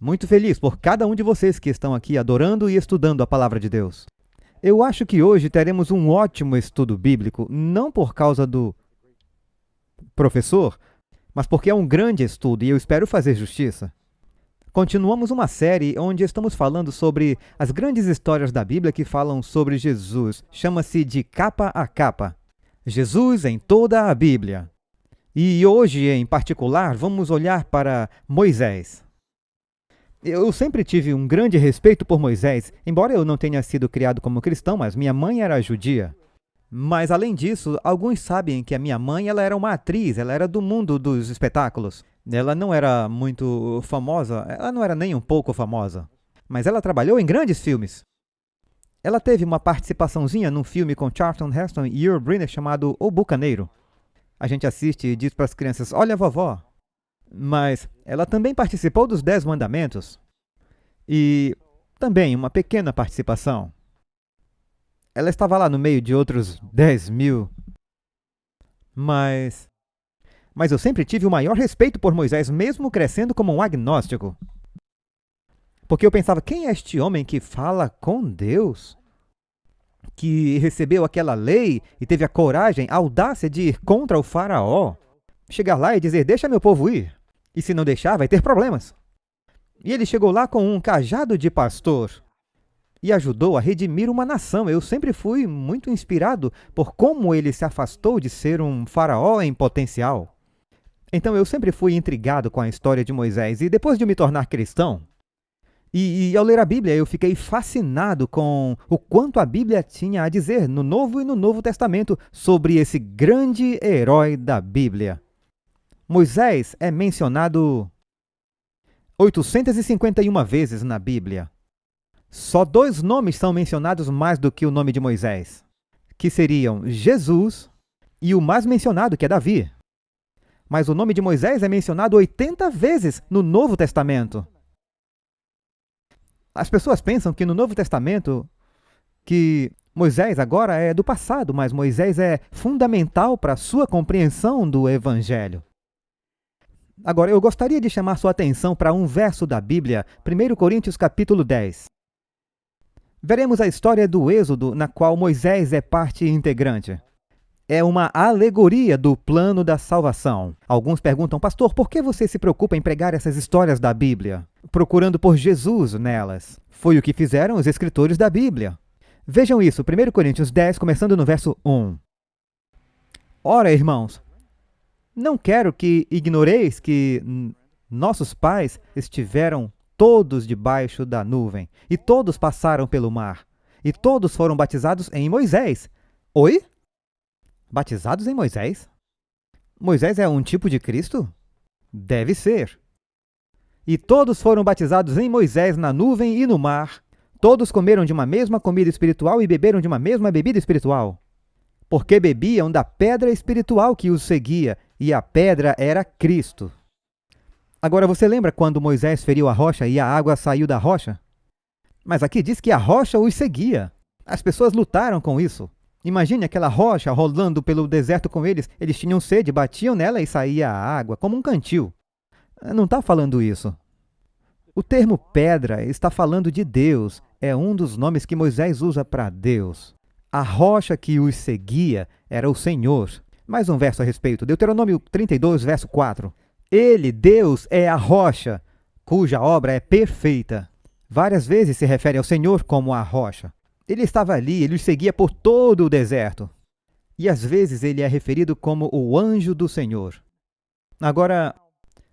muito feliz por cada um de vocês que estão aqui adorando e estudando a palavra de Deus. Eu acho que hoje teremos um ótimo estudo bíblico, não por causa do professor, mas porque é um grande estudo e eu espero fazer justiça. Continuamos uma série onde estamos falando sobre as grandes histórias da Bíblia que falam sobre Jesus. Chama-se de capa a capa. Jesus em toda a Bíblia. E hoje, em particular, vamos olhar para Moisés. Eu sempre tive um grande respeito por Moisés, embora eu não tenha sido criado como cristão, mas minha mãe era judia. Mas, além disso, alguns sabem que a minha mãe ela era uma atriz, ela era do mundo dos espetáculos. Ela não era muito famosa, ela não era nem um pouco famosa, mas ela trabalhou em grandes filmes. Ela teve uma participaçãozinha num filme com Charlton Heston e Yul Brynner chamado O Bucaneiro. A gente assiste e diz para as crianças, olha a vovó. Mas ela também participou dos 10 Mandamentos. E também uma pequena participação. Ela estava lá no meio de outros 10.000. Mas eu sempre tive o maior respeito por Moisés, mesmo crescendo como um agnóstico. Porque eu pensava, quem é este homem que fala com Deus? Que recebeu aquela lei e teve a coragem, a audácia de ir contra o faraó? Chegar lá e dizer, deixa meu povo ir. E se não deixar, vai ter problemas. E ele chegou lá com um cajado de pastor e ajudou a redimir uma nação. Eu sempre fui muito inspirado por como ele se afastou de ser um faraó em potencial. Então eu sempre fui intrigado com a história de Moisés. E depois de me tornar cristão, e ao ler a Bíblia, eu fiquei fascinado com o quanto a Bíblia tinha a dizer no Novo e no Novo Testamento sobre esse grande herói da Bíblia. Moisés é mencionado 851 vezes na Bíblia. Só 2 nomes são mencionados mais do que o nome de Moisés, que seriam Jesus e o mais mencionado, que é Davi. Mas o nome de Moisés é mencionado 80 vezes no Novo Testamento. As pessoas pensam que no Novo Testamento, que Moisés agora é do passado, mas Moisés é fundamental para a sua compreensão do Evangelho. Agora, eu gostaria de chamar sua atenção para um verso da Bíblia, 1 Coríntios capítulo 10. Veremos a história do Êxodo, na qual Moisés é parte integrante. É uma alegoria do plano da salvação. Alguns perguntam, pastor, por que você se preocupa em pregar essas histórias da Bíblia? Procurando por Jesus nelas. Foi o que fizeram os escritores da Bíblia. Vejam isso, 1 Coríntios 10, começando no verso 1. Ora, irmãos, não quero que ignoreis que nossos pais estiveram todos debaixo da nuvem, e todos passaram pelo mar, e todos foram batizados em Moisés. Oi? Batizados em Moisés? Moisés é um tipo de Cristo? Deve ser. E todos foram batizados em Moisés na nuvem e no mar. Todos comeram de uma mesma comida espiritual e beberam de uma mesma bebida espiritual. Porque bebiam da pedra espiritual que os seguia, e a pedra era Cristo. Agora, você lembra quando Moisés feriu a rocha e a água saiu da rocha? Mas aqui diz que a rocha os seguia. As pessoas lutaram com isso. Imagine aquela rocha rolando pelo deserto com eles. Eles tinham sede, batiam nela e saía a água, como um cantil. Não está falando isso. O termo pedra está falando de Deus. É um dos nomes que Moisés usa para Deus. A rocha que os seguia era o Senhor. Mais um verso a respeito. Deuteronômio 32, verso 4. Ele, Deus, é a rocha, cuja obra é perfeita. Várias vezes se refere ao Senhor como a rocha. Ele estava ali, ele os seguia por todo o deserto. E às vezes ele é referido como o anjo do Senhor. Agora,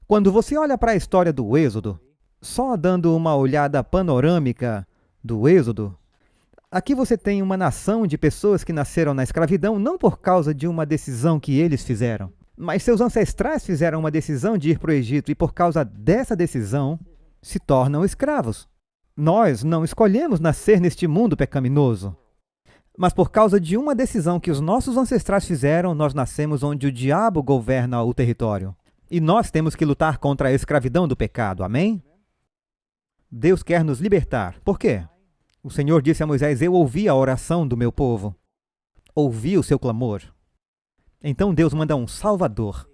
quando você olha para a história do Êxodo, só dando uma olhada panorâmica do Êxodo, aqui você tem uma nação de pessoas que nasceram na escravidão não por causa de uma decisão que eles fizeram, mas seus ancestrais fizeram uma decisão de ir para o Egito e por causa dessa decisão se tornam escravos. Nós não escolhemos nascer neste mundo pecaminoso, mas por causa de uma decisão que os nossos ancestrais fizeram, nós nascemos onde o diabo governa o território. E nós temos que lutar contra a escravidão do pecado, amém? Deus quer nos libertar. Por quê? O Senhor disse a Moisés, eu ouvi a oração do meu povo. Ouvi o seu clamor. Então Deus manda um Salvador.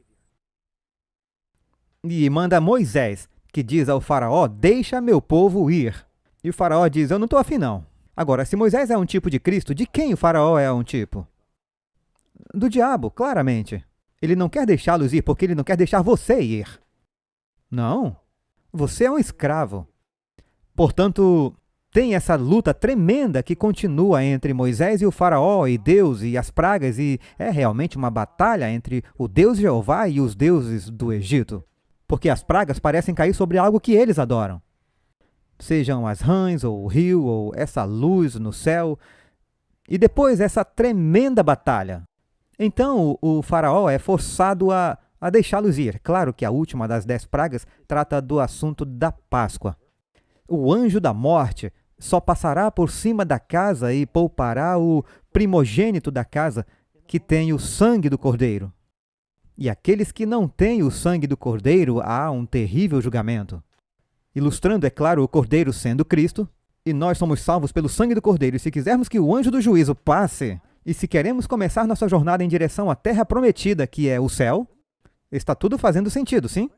E manda Moisés, que diz ao faraó, deixa meu povo ir. E o faraó diz, eu não estou afim não. Agora, se Moisés é um tipo de Cristo, de quem o faraó é um tipo? Do diabo, claramente. Ele não quer deixá-los ir porque ele não quer deixar você ir. Não. Você é um escravo. Portanto, tem essa luta tremenda que continua entre Moisés e o faraó, e Deus e as pragas, e é realmente uma batalha entre o Deus Jeová e os deuses do Egito. Porque as pragas parecem cair sobre algo que eles adoram. Sejam as rãs, ou o rio, ou essa luz no céu. E depois essa tremenda batalha. Então o faraó é forçado a deixá-los ir. Claro que a última das 10 pragas trata do assunto da Páscoa. O anjo da morte só passará por cima da casa e poupará o primogênito da casa que tem o sangue do cordeiro. E aqueles que não têm o sangue do cordeiro, há um terrível julgamento. Ilustrando, é claro, o cordeiro sendo Cristo, e nós somos salvos pelo sangue do cordeiro. E se quisermos que o anjo do juízo passe, e se queremos começar nossa jornada em direção à terra prometida, que é o céu, está tudo fazendo sentido, sim?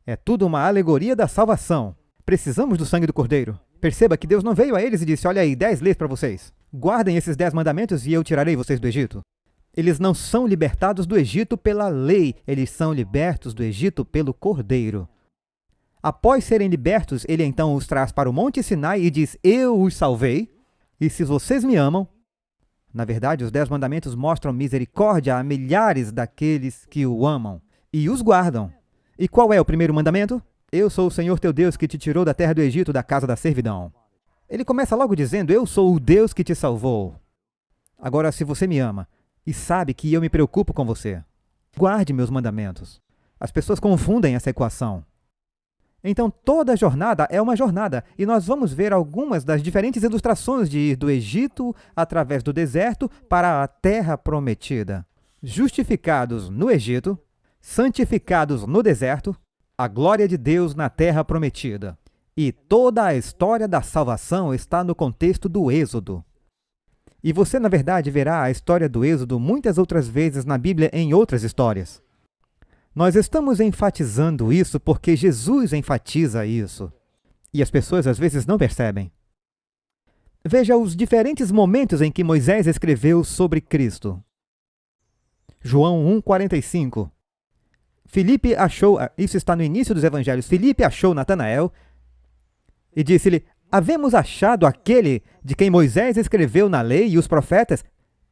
É tudo uma alegoria da salvação. Precisamos do sangue do cordeiro. Perceba que Deus não veio a eles e disse, olha aí, 10 leis para vocês. Guardem esses 10 mandamentos e eu tirarei vocês do Egito. Eles não são libertados do Egito pela lei, eles são libertos do Egito pelo cordeiro. Após serem libertos, ele então os traz para o Monte Sinai e diz, eu os salvei, e se vocês me amam, na verdade, os 10 mandamentos mostram misericórdia a milhares daqueles que o amam e os guardam. E qual é o primeiro mandamento? Eu sou o Senhor teu Deus que te tirou da terra do Egito, da casa da servidão. Ele começa logo dizendo, eu sou o Deus que te salvou. Agora, se você me ama e sabe que eu me preocupo com você, guarde meus mandamentos. As pessoas confundem essa equação. Então, toda jornada é uma jornada, e nós vamos ver algumas das diferentes ilustrações de ir do Egito através do deserto para a terra prometida. Justificados no Egito, santificados no deserto, a glória de Deus na terra prometida. E toda a história da salvação está no contexto do Êxodo. E você, na verdade, verá a história do Êxodo muitas outras vezes na Bíblia em outras histórias. Nós estamos enfatizando isso porque Jesus enfatiza isso. E as pessoas às vezes não percebem. Veja os diferentes momentos em que Moisés escreveu sobre Cristo. João 1,45. Filipe achou, isso está no início dos evangelhos, Filipe achou Natanael e disse-lhe, havemos achado aquele de quem Moisés escreveu na lei e os profetas,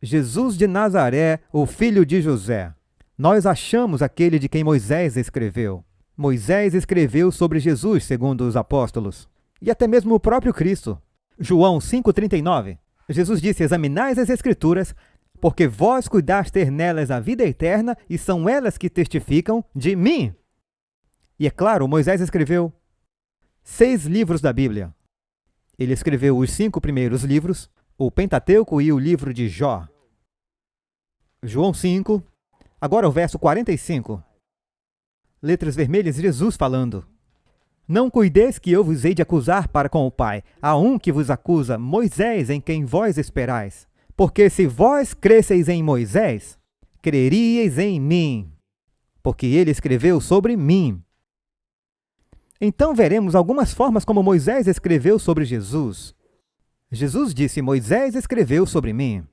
Jesus de Nazaré, o filho de José. Nós achamos aquele de quem Moisés escreveu. Moisés escreveu sobre Jesus, segundo os apóstolos, e até mesmo o próprio Cristo. João 5,39. Jesus disse, examinais as Escrituras, porque vós cuidais ter nelas a vida eterna, e são elas que testificam de mim. E é claro, Moisés escreveu 6 livros da Bíblia. Ele escreveu os 5 primeiros livros, o Pentateuco e o livro de Jó. João 5, agora o verso 45. Letras vermelhas, Jesus falando. Não cuideis que eu vos hei de acusar para com o Pai. Há um que vos acusa, Moisés, em quem vós esperais. Porque se vós cresceis em Moisés, creríeis em mim, porque ele escreveu sobre mim. Então veremos algumas formas como Moisés escreveu sobre Jesus. Jesus disse, Moisés escreveu sobre mim.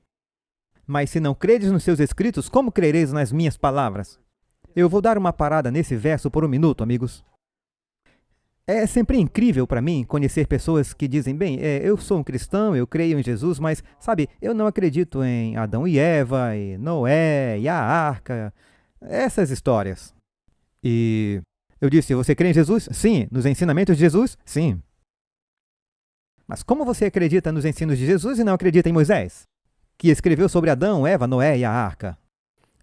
Mas se não credes nos seus escritos, como crereis nas minhas palavras? Eu vou dar uma parada nesse verso por um minuto, amigos. É sempre incrível para mim conhecer pessoas que dizem, bem, eu sou um cristão, eu creio em Jesus, mas, sabe, eu não acredito em Adão e Eva, e Noé, e a arca, essas histórias. E eu disse, você crê em Jesus? Sim. Nos ensinamentos de Jesus? Sim. Mas como você acredita nos ensinos de Jesus e não acredita em Moisés, que escreveu sobre Adão, Eva, Noé e a arca?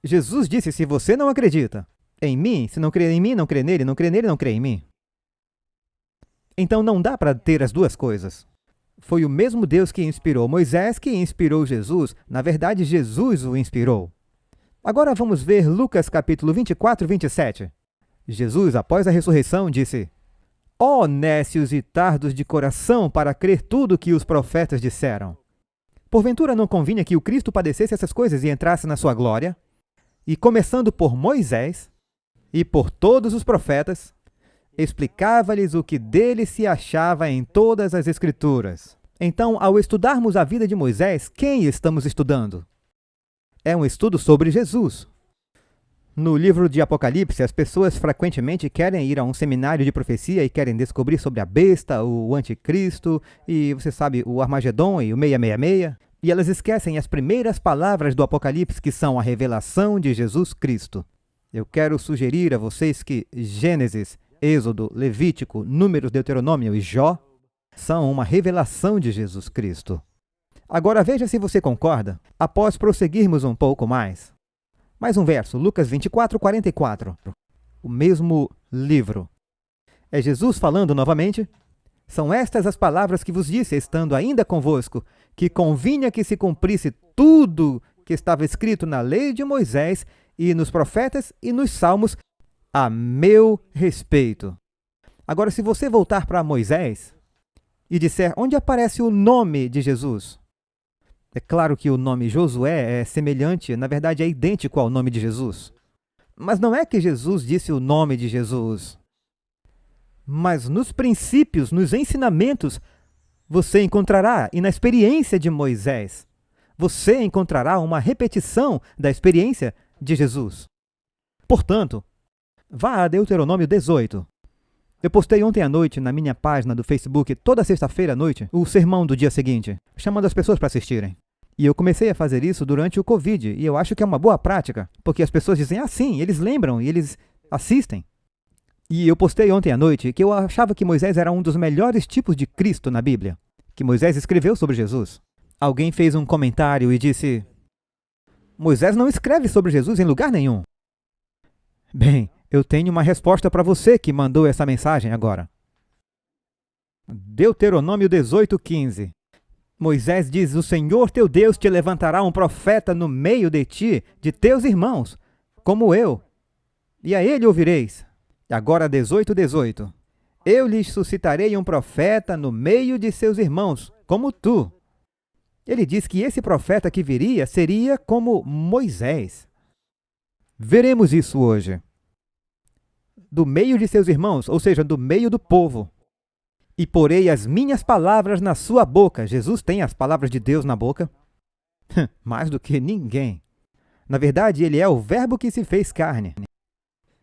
Jesus disse, se você não acredita em mim, se não crê em mim, não crê nele, não crê em mim. Então não dá para ter as duas coisas. Foi o mesmo Deus que inspirou Moisés que inspirou Jesus. Na verdade, Jesus o inspirou. Agora vamos ver Lucas capítulo 24, 27. Jesus, após a ressurreição, disse, ó nécios e tardos de coração para crer tudo que os profetas disseram. Porventura não convinha que o Cristo padecesse essas coisas e entrasse na sua glória? E começando por Moisés e por todos os profetas, explicava-lhes o que dele se achava em todas as Escrituras. Então, ao estudarmos a vida de Moisés, quem estamos estudando? É um estudo sobre Jesus. No livro de Apocalipse, as pessoas frequentemente querem ir a um seminário de profecia e querem descobrir sobre a besta, o anticristo, e você sabe, o Armagedon e o 666. E elas esquecem as primeiras palavras do Apocalipse, que são a revelação de Jesus Cristo. Eu quero sugerir a vocês que Gênesis, Êxodo, Levítico, Números, Deuteronômio e Jó são uma revelação de Jesus Cristo. Agora veja se você concorda, após prosseguirmos um pouco mais. Mais um verso, Lucas 24, 44. O mesmo livro. É Jesus falando novamente. São estas as palavras que vos disse, estando ainda convosco, que convinha que se cumprisse tudo que estava escrito na lei de Moisés e nos profetas e nos salmos a meu respeito. Agora, se você voltar para Moisés e disser onde aparece o nome de Jesus, é claro que o nome Josué é semelhante, na verdade é idêntico ao nome de Jesus. Mas não é que Jesus disse o nome de Jesus. Mas nos princípios, nos ensinamentos, você encontrará, e na experiência de Moisés, você encontrará uma repetição da experiência de Jesus. Portanto, vá a Deuteronômio 18. Eu postei ontem à noite na minha página do Facebook, toda sexta-feira à noite, o sermão do dia seguinte, chamando as pessoas para assistirem. E eu comecei a fazer isso durante o Covid, e eu acho que é uma boa prática, porque as pessoas dizem, sim, eles lembram e eles assistem. E eu postei ontem à noite que eu achava que Moisés era um dos melhores tipos de Cristo na Bíblia, que Moisés escreveu sobre Jesus. Alguém fez um comentário e disse, Moisés não escreve sobre Jesus em lugar nenhum. Bem, eu tenho uma resposta para você que mandou essa mensagem agora. Deuteronômio 18, 15. Moisés diz, o Senhor teu Deus te levantará um profeta no meio de ti, de teus irmãos, como eu, e a ele ouvireis. E agora 18, 18. Eu lhes suscitarei um profeta no meio de seus irmãos, como tu. Ele diz que esse profeta que viria seria como Moisés. Veremos isso hoje. Do meio de seus irmãos, ou seja, do meio do povo. E porei as minhas palavras na sua boca. Jesus tem as palavras de Deus na boca? Mais do que ninguém. Na verdade, ele é o verbo que se fez carne.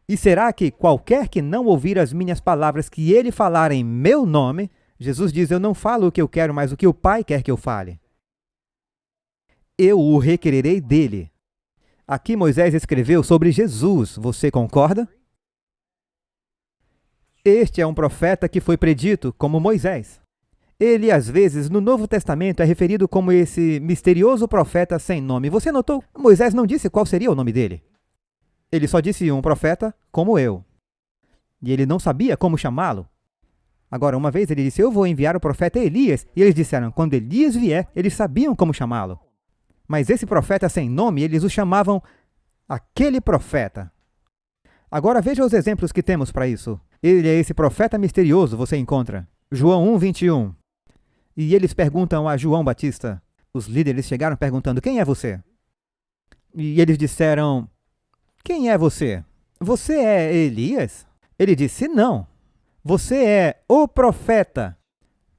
E será que qualquer que não ouvir as minhas palavras que ele falar em meu nome, Jesus diz, eu não falo o que eu quero, mas o que o Pai quer que eu fale. Eu o requererei dele. Aqui Moisés escreveu sobre Jesus, você concorda? Este é um profeta que foi predito como Moisés. Ele, às vezes, no Novo Testamento, é referido como esse misterioso profeta sem nome. Você notou? Moisés não disse qual seria o nome dele. Ele só disse um profeta como eu. E ele não sabia como chamá-lo. Agora, uma vez ele disse, eu vou enviar o profeta Elias. E eles disseram, quando Elias vier, eles sabiam como chamá-lo. Mas esse profeta sem nome, eles o chamavam aquele profeta. Agora veja os exemplos que temos para isso. Ele é esse profeta misterioso, você encontra. João 1, 21. E eles perguntam a João Batista. Os líderes chegaram perguntando, quem é você? E eles disseram, quem é você? Você é Elias? Ele disse, não. Você é o profeta.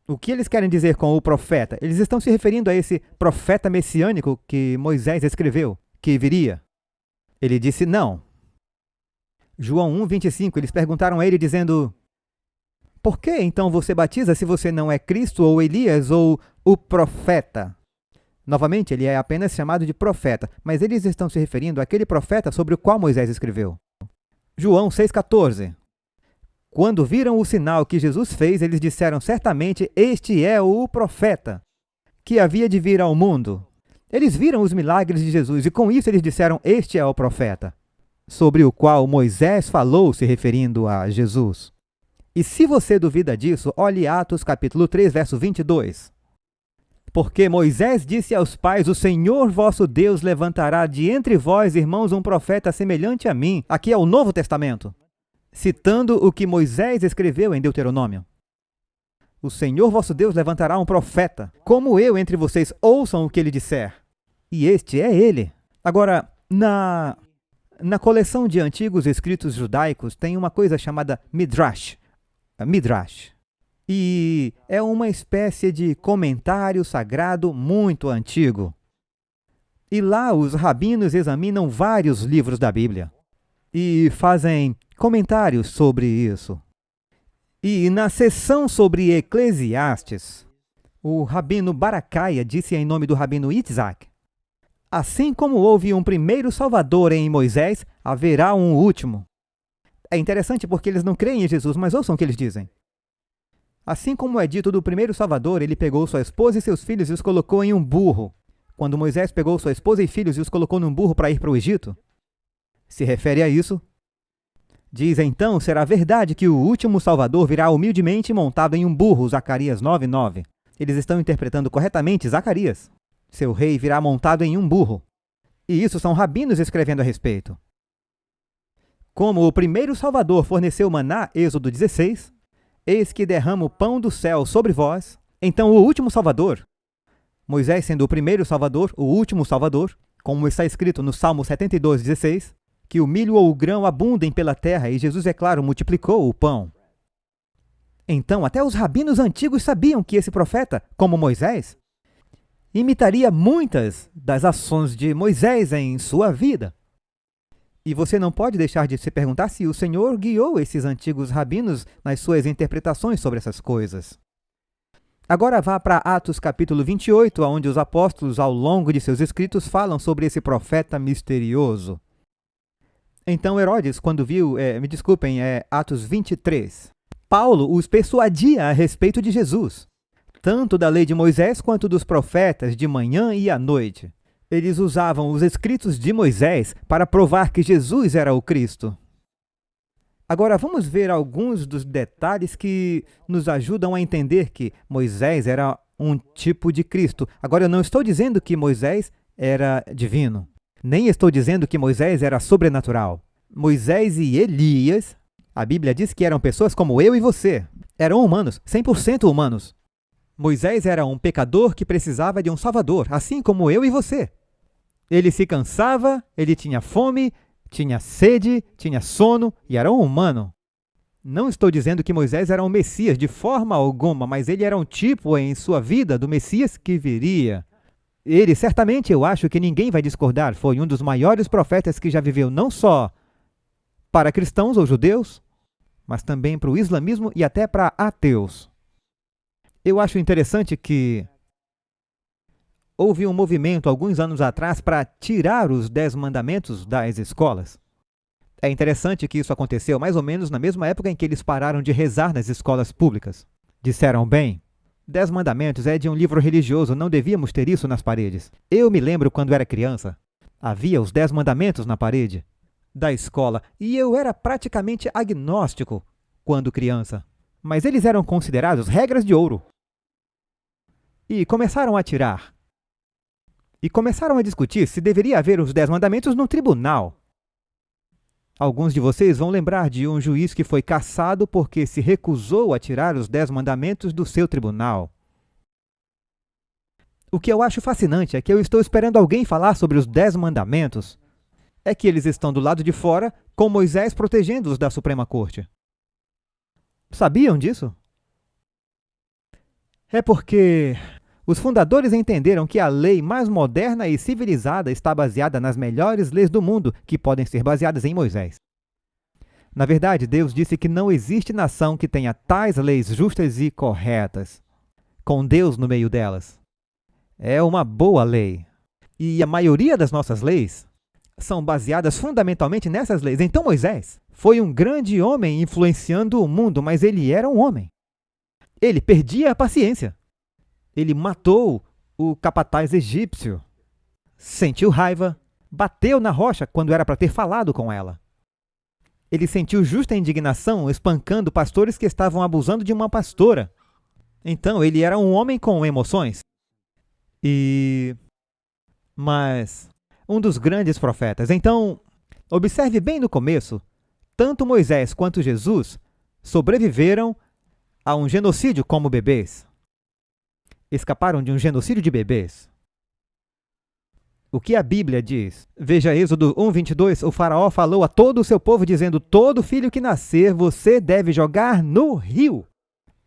O que eles querem dizer com o profeta? Eles estão se referindo a esse profeta messiânico que Moisés escreveu, que viria. Ele disse, não. João 1, 25, eles perguntaram a ele dizendo, por que então você batiza se você não é Cristo ou Elias ou o profeta? Novamente, ele é apenas chamado de profeta, mas eles estão se referindo àquele profeta sobre o qual Moisés escreveu. João 6,14. Quando viram o sinal que Jesus fez, eles disseram, certamente este é o profeta que havia de vir ao mundo. Eles viram os milagres de Jesus e com isso eles disseram, este é o profeta, sobre o qual Moisés falou se referindo a Jesus. E se você duvida disso, olhe Atos capítulo 3, verso 22. Porque Moisés disse aos pais, o Senhor vosso Deus levantará de entre vós, irmãos, um profeta semelhante a mim. Aqui é o Novo Testamento, citando o que Moisés escreveu em Deuteronômio. O Senhor vosso Deus levantará um profeta, como eu entre vocês, ouçam o que ele disser. E este é ele. Agora, na coleção de antigos escritos judaicos, tem uma coisa chamada Midrash, Midrash. E é uma espécie de comentário sagrado muito antigo. E lá os rabinos examinam vários livros da Bíblia e fazem comentários sobre isso. E na sessão sobre Eclesiastes, o rabino Baracaia disse em nome do rabino Yitzhak: assim como houve um primeiro Salvador em Moisés, haverá um último. É interessante porque eles não creem em Jesus, mas ouçam o que eles dizem. Assim como é dito do primeiro Salvador, ele pegou sua esposa e seus filhos e os colocou em um burro. Quando Moisés pegou sua esposa e filhos e os colocou num burro para ir para o Egito, se refere a isso. Diz então, será verdade que o último Salvador virá humildemente montado em um burro, Zacarias 9:9. Eles estão interpretando corretamente Zacarias. Seu rei virá montado em um burro. E isso são rabinos escrevendo a respeito. Como o primeiro Salvador forneceu maná, Êxodo 16, eis que derrama o pão do céu sobre vós. Então o último Salvador, Moisés sendo o primeiro Salvador, o último Salvador, como está escrito no Salmo 72:16, que o milho ou o grão abundem pela terra, e Jesus, é claro, multiplicou o pão. Então, até os rabinos antigos sabiam que esse profeta, como Moisés, imitaria muitas das ações de Moisés em sua vida. E você não pode deixar de se perguntar se o Senhor guiou esses antigos rabinos nas suas interpretações sobre essas coisas. Agora vá para Atos capítulo 28, onde os apóstolos, ao longo de seus escritos, falam sobre esse profeta misterioso. Então Herodes, quando viu, Atos 23, Paulo os persuadia a respeito de Jesus, tanto da lei de Moisés quanto dos profetas de manhã e à noite. Eles usavam os escritos de Moisés para provar que Jesus era o Cristo. Agora vamos ver alguns dos detalhes que nos ajudam a entender que Moisés era um tipo de Cristo. Agora eu não estou dizendo que Moisés era divino, nem estou dizendo que Moisés era sobrenatural. Moisés e Elias, a Bíblia diz que eram pessoas como eu e você. Eram humanos, 100% humanos. Moisés era um pecador que precisava de um salvador, assim como eu e você. Ele se cansava, ele tinha fome, tinha sede, tinha sono e era um humano. Não estou dizendo que Moisés era um Messias de forma alguma, mas ele era um tipo em sua vida do Messias que viria. Ele, certamente, eu acho que ninguém vai discordar, foi um dos maiores profetas que já viveu, não só para cristãos ou judeus, mas também para o islamismo e até para ateus. Eu acho interessante que houve um movimento alguns anos atrás para tirar os 10 mandamentos das escolas. É interessante que isso aconteceu mais ou menos na mesma época em que eles pararam de rezar nas escolas públicas. Disseram bem, 10 mandamentos é de um livro religioso, não devíamos ter isso nas paredes. Eu me lembro quando era criança, havia os 10 mandamentos na parede da escola e eu era praticamente agnóstico quando criança. Mas eles eram considerados regras de ouro. E começaram a tirar. E começaram a discutir se deveria haver os 10 mandamentos no tribunal. Alguns de vocês vão lembrar de um juiz que foi cassado porque se recusou a tirar os 10 mandamentos do seu tribunal. O que eu acho fascinante é que eu estou esperando alguém falar sobre os 10 mandamentos. É que eles estão do lado de fora, com Moisés protegendo-os da Suprema Corte. Sabiam disso? É porque os fundadores entenderam que a lei mais moderna e civilizada está baseada nas melhores leis do mundo, que podem ser baseadas em Moisés. Na verdade, Deus disse que não existe nação que tenha tais leis justas e corretas, com Deus no meio delas. É uma boa lei. E a maioria das nossas leis são baseadas fundamentalmente nessas leis. Então Moisés foi um grande homem influenciando o mundo, mas ele era um homem. Ele perdia a paciência. Ele matou o capataz egípcio, sentiu raiva, bateu na rocha quando era para ter falado com ela. Ele sentiu justa indignação espancando pastores que estavam abusando de uma pastora. Então, ele era um homem com emoções. Mas um dos grandes profetas. Então, observe bem no começo, tanto Moisés quanto Jesus sobreviveram a um genocídio como bebês. Escaparam de um genocídio de bebês. o que a Bíblia diz. Veja Êxodo 1:22, o faraó falou a todo o seu povo dizendo: todo filho que nascer você deve jogar no rio.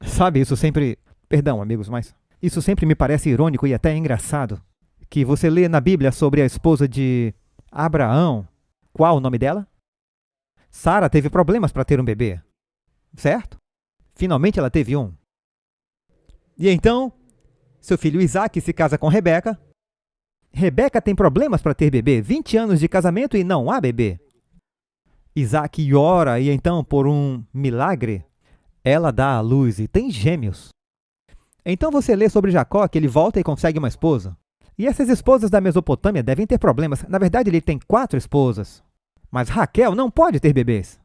Sabe, isso sempre... Perdão, amigos, mas isso sempre me parece irônico e até engraçado. Que você lê na Bíblia sobre a esposa de Abraão. Qual o nome dela? Sara teve problemas para ter um bebê, certo? Finalmente ela teve um. E então, seu filho Isaac se casa com Rebeca. Rebeca tem problemas para ter bebê, 20 anos de casamento e não há bebê. Isaac ora e então, por um milagre, ela dá à luz e tem gêmeos. Então você lê sobre Jacó que ele volta e consegue uma esposa. E essas esposas da Mesopotâmia devem ter problemas. Na verdade, ele tem 4 esposas. Mas Raquel não pode ter bebês.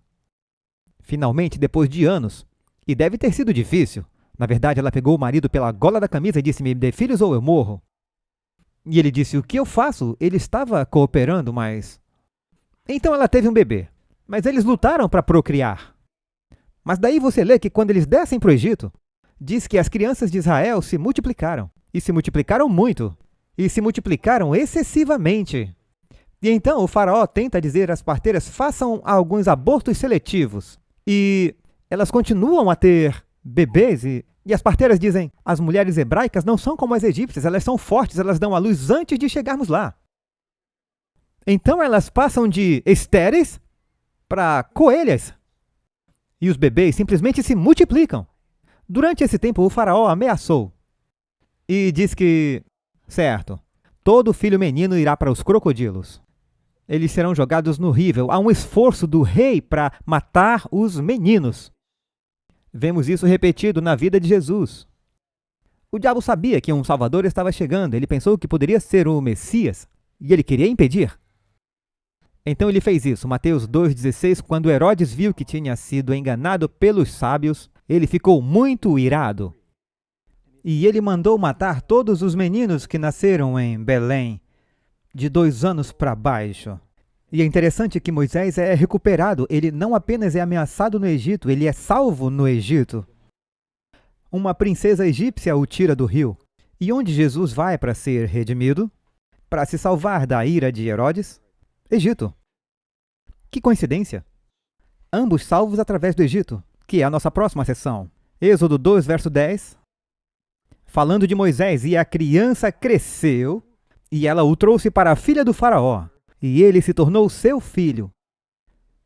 Finalmente, depois de anos, e deve ter sido difícil, na verdade, ela pegou o marido pela gola da camisa e disse: me dê filhos ou eu morro. E ele disse: o que eu faço? Ele estava cooperando, mas... Então ela teve um bebê. Mas eles lutaram para procriar. Mas daí você lê que quando eles descem para o Egito, diz que as crianças de Israel se multiplicaram. E se multiplicaram muito. E se multiplicaram excessivamente. E então o faraó tenta dizer às parteiras: façam alguns abortos seletivos. E elas continuam a ter bebês e as parteiras dizem: as mulheres hebraicas não são como as egípcias, elas são fortes, elas dão à luz antes de chegarmos lá. Então elas passam de estéreis para coelhas. E os bebês simplesmente se multiplicam. Durante esse tempo o faraó ameaçou e diz que, certo, todo filho menino irá para os crocodilos. Eles serão jogados no rio. Há um esforço do rei para matar os meninos. Vemos isso repetido na vida de Jesus. O diabo sabia que um Salvador estava chegando. Ele pensou que poderia ser o Messias e ele queria impedir. Então ele fez isso. Mateus 2,16, quando Herodes viu que tinha sido enganado pelos sábios, ele ficou muito irado. E ele mandou matar todos os meninos que nasceram em Belém, de 2 anos para baixo. E é interessante que Moisés é recuperado. Ele não apenas é ameaçado no Egito, ele é salvo no Egito. Uma princesa egípcia o tira do rio. E onde Jesus vai para ser redimido? Para se salvar da ira de Herodes? Egito. Que coincidência! Ambos salvos através do Egito, que é a nossa próxima sessão. Êxodo 2, verso 10. Falando de Moisés: e a criança cresceu, e ela o trouxe para a filha do faraó, e ele se tornou seu filho.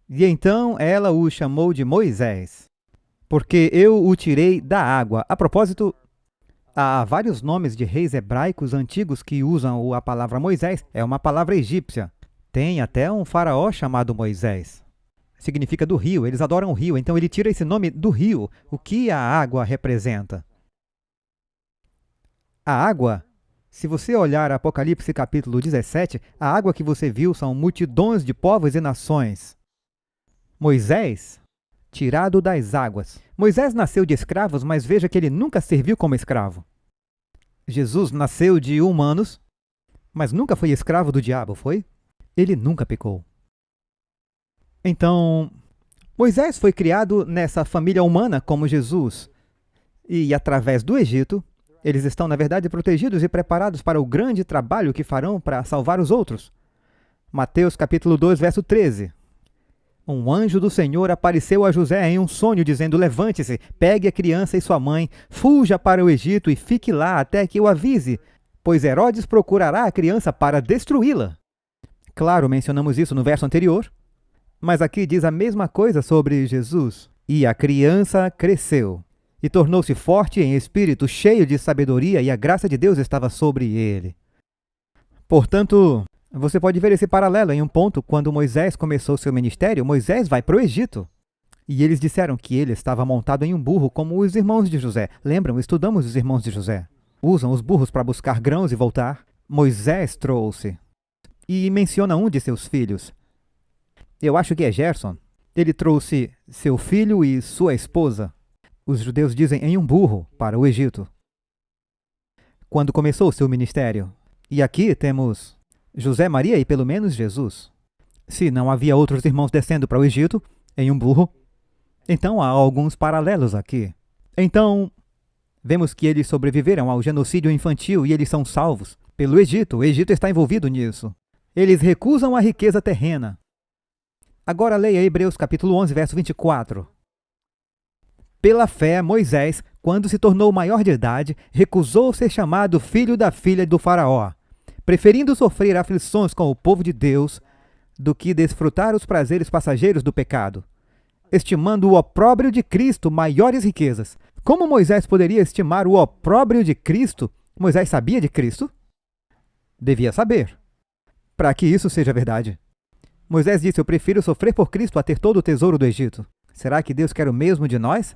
E então ela o chamou de Moisés, porque eu o tirei da água. A propósito, há vários nomes de reis hebraicos antigos que usam a palavra Moisés. É uma palavra egípcia. Tem até um faraó chamado Moisés. Significa do rio, eles adoram o rio, então ele tira esse nome do rio. O que a água representa? A água, se você olhar Apocalipse capítulo 17, a água que você viu são multidões de povos e nações. Moisés, tirado das águas. Moisés nasceu de escravos, mas veja que ele nunca serviu como escravo. Jesus nasceu de humanos, mas nunca foi escravo do diabo, foi? Ele nunca pecou. Então, Moisés foi criado nessa família humana como Jesus. E através do Egito, eles estão, na verdade, protegidos e preparados para o grande trabalho que farão para salvar os outros. Mateus capítulo 2, verso 13. Um anjo do Senhor apareceu a José em um sonho, dizendo: levante-se, pegue a criança e sua mãe, fuja para o Egito e fique lá até que eu avise, pois Herodes procurará a criança para destruí-la. Claro, mencionamos isso no verso anterior, mas aqui diz a mesma coisa sobre Jesus. E a criança cresceu e tornou-se forte em espírito, cheio de sabedoria, e a graça de Deus estava sobre ele. Portanto, você pode ver esse paralelo em um ponto. Quando Moisés começou seu ministério, Moisés vai para o Egito. E eles disseram que ele estava montado em um burro, como os irmãos de José. Lembram? Estudamos os irmãos de José. Usam os burros para buscar grãos e voltar. Moisés trouxe. E menciona um de seus filhos. Eu acho que é Gerson. Ele trouxe seu filho e sua esposa. Os judeus dizem em um burro para o Egito. Quando começou seu ministério. E aqui temos José, Maria e pelo menos Jesus. Se não havia outros irmãos descendo para o Egito em um burro, então há alguns paralelos aqui. Então, Vemos que eles sobreviveram ao genocídio infantil e eles são salvos pelo Egito. O Egito está envolvido nisso. Eles recusam a riqueza terrena. Agora leia Hebreus capítulo 11, verso 24. Pela fé, Moisés, quando se tornou maior de idade, recusou ser chamado filho da filha do faraó, preferindo sofrer aflições com o povo de Deus do que desfrutar os prazeres passageiros do pecado, estimando o opróbrio de Cristo maiores riquezas. Como Moisés poderia estimar o opróbrio de Cristo? Moisés sabia de Cristo? Devia saber, para que isso seja verdade. Moisés disse: eu prefiro sofrer por Cristo a ter todo o tesouro do Egito. Será que Deus quer o mesmo de nós?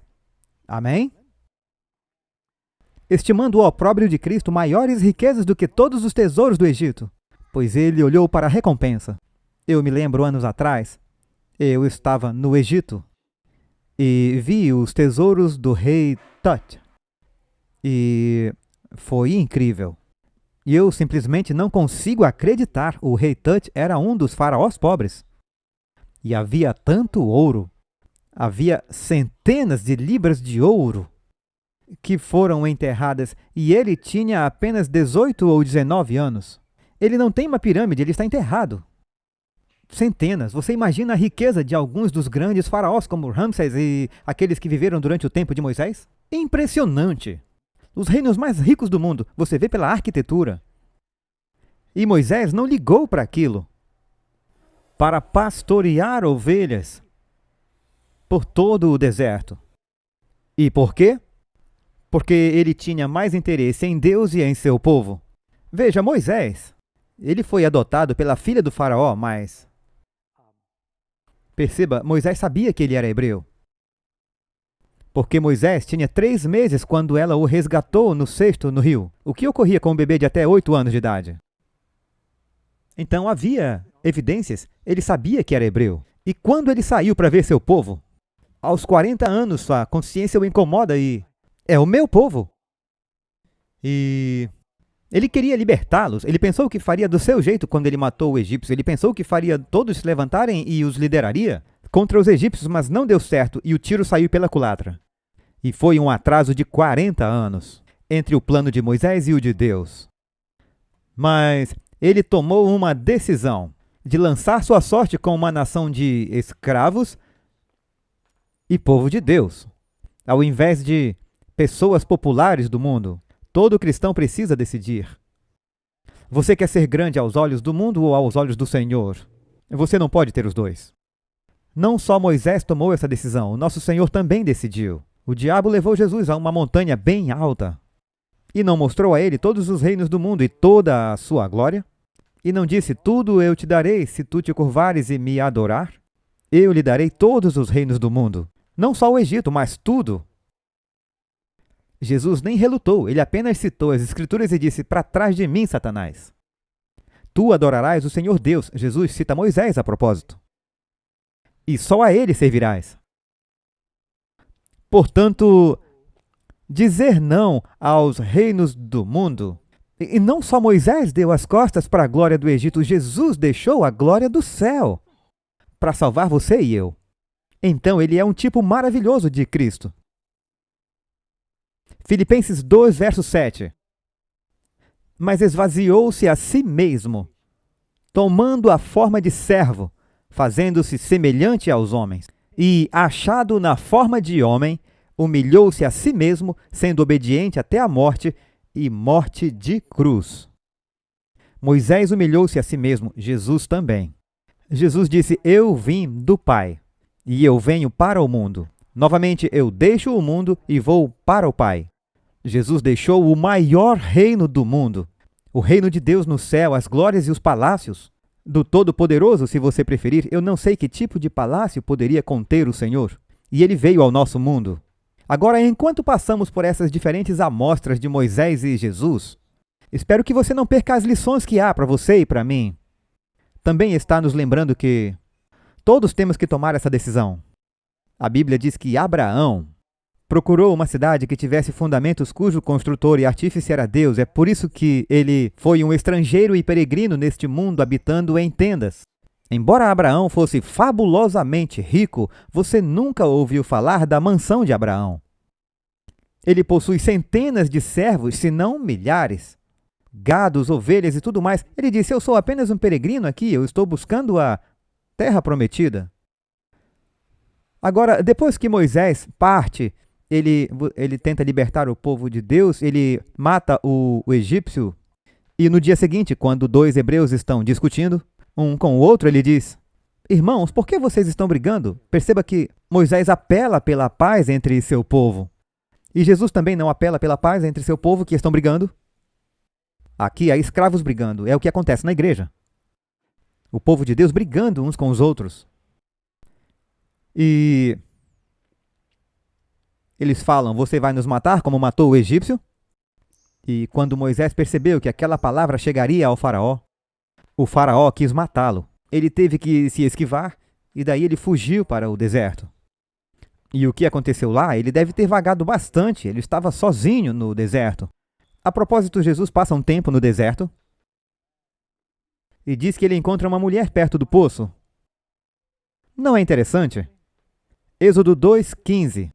Amém? Estimando o opróbrio de Cristo maiores riquezas do que todos os tesouros do Egito, pois ele olhou para a recompensa. Eu me lembro, anos atrás, eu estava no Egito e vi os tesouros do rei Tut. E foi incrível. E eu simplesmente não consigo acreditar. O rei Tut era um dos faraós pobres. E havia tanto ouro. Havia centenas de libras de ouro que foram enterradas. E ele tinha apenas 18 ou 19 anos. Ele não tem uma pirâmide, ele está enterrado. Centenas. Você imagina a riqueza de alguns dos grandes faraós, como Ramsés e aqueles que viveram durante o tempo de Moisés? Impressionante! Os reinos mais ricos do mundo, você vê pela arquitetura. E Moisés não ligou para aquilo. Para pastorear ovelhas por todo o deserto. E por quê? Porque ele tinha mais interesse em Deus e em seu povo. Veja, Moisés, ele foi adotado pela filha do faraó, mas... Perceba, Moisés sabia que ele era hebreu. Porque Moisés tinha 3 meses quando ela o resgatou no cesto no rio. O que ocorria com um bebê de até 8 anos de idade? Então havia evidências, ele sabia que era hebreu. E quando ele saiu para ver seu povo, aos 40 anos sua consciência o incomoda e... é o meu povo. E... ele queria libertá-los. Ele pensou que faria do seu jeito quando ele matou o egípcio. Ele pensou que faria todos se levantarem e os lideraria contra os egípcios, mas não deu certo e o tiro saiu pela culatra. E foi um atraso de 40 anos entre o plano de Moisés e o de Deus. Mas ele tomou uma decisão de lançar sua sorte com uma nação de escravos e povo de Deus, ao invés de pessoas populares do mundo. Todo cristão precisa decidir. Você quer ser grande aos olhos do mundo ou aos olhos do Senhor? Você não pode ter os dois. Não só Moisés tomou essa decisão, o nosso Senhor também decidiu. O diabo levou Jesus a uma montanha bem alta e não mostrou a ele todos os reinos do mundo e toda a sua glória? E não disse: tudo eu te darei se tu te curvares e me adorar? Eu lhe darei todos os reinos do mundo. Não só o Egito, mas tudo. Jesus nem relutou, ele apenas citou as Escrituras e disse: para trás de mim, Satanás. Tu adorarás o Senhor Deus. Jesus cita Moisés a propósito. E só a ele servirás. Portanto, dizer não aos reinos do mundo. E não só Moisés deu as costas para a glória do Egito, Jesus deixou a glória do céu para salvar você e eu. Então ele é um tipo maravilhoso de Cristo. Filipenses 2, verso 7. Mas esvaziou-se a si mesmo, tomando a forma de servo, fazendo-se semelhante aos homens. E, achado na forma de homem, humilhou-se a si mesmo, sendo obediente até a morte e morte de cruz. Moisés humilhou-se a si mesmo, Jesus também. Jesus disse: eu vim do Pai, e eu venho para o mundo. Novamente, eu deixo o mundo e vou para o Pai. Jesus deixou o maior reino do mundo, o reino de Deus no céu, as glórias e os palácios do Todo-Poderoso, se você preferir. Eu não sei que tipo de palácio poderia conter o Senhor. E ele veio ao nosso mundo. Agora, enquanto passamos por essas diferentes amostras de Moisés e Jesus, espero que você não perca as lições que há para você e para mim. Também está nos lembrando que todos temos que tomar essa decisão. A Bíblia diz que Abraão procurou uma cidade que tivesse fundamentos cujo construtor e artífice era Deus. É por isso que ele foi um estrangeiro e peregrino neste mundo, habitando em tendas. Embora Abraão fosse fabulosamente rico, você nunca ouviu falar da mansão de Abraão. Ele possui centenas de servos, se não milhares, gados, ovelhas e tudo mais. Ele disse: eu sou apenas um peregrino aqui, eu estou buscando a terra prometida. Agora, depois que Moisés parte, ele tenta libertar o povo de Deus, ele mata o egípcio, e no dia seguinte, quando dois hebreus estão discutindo, um com o outro, ele diz: irmãos, por que vocês estão brigando? Perceba que Moisés apela pela paz entre seu povo. E Jesus também não apela pela paz entre seu povo que estão brigando. Aqui há escravos brigando, é o que acontece na igreja. O povo de Deus brigando uns com os outros. E eles falam: você vai nos matar como matou o egípcio? E quando Moisés percebeu que aquela palavra chegaria ao faraó, o faraó quis matá-lo. Ele teve que se esquivar e daí ele fugiu para o deserto. E o que aconteceu lá? Ele deve ter vagado bastante, ele estava sozinho no deserto. A propósito, Jesus passa um tempo no deserto e diz que ele encontra uma mulher perto do poço. Não é interessante? Êxodo 2:15.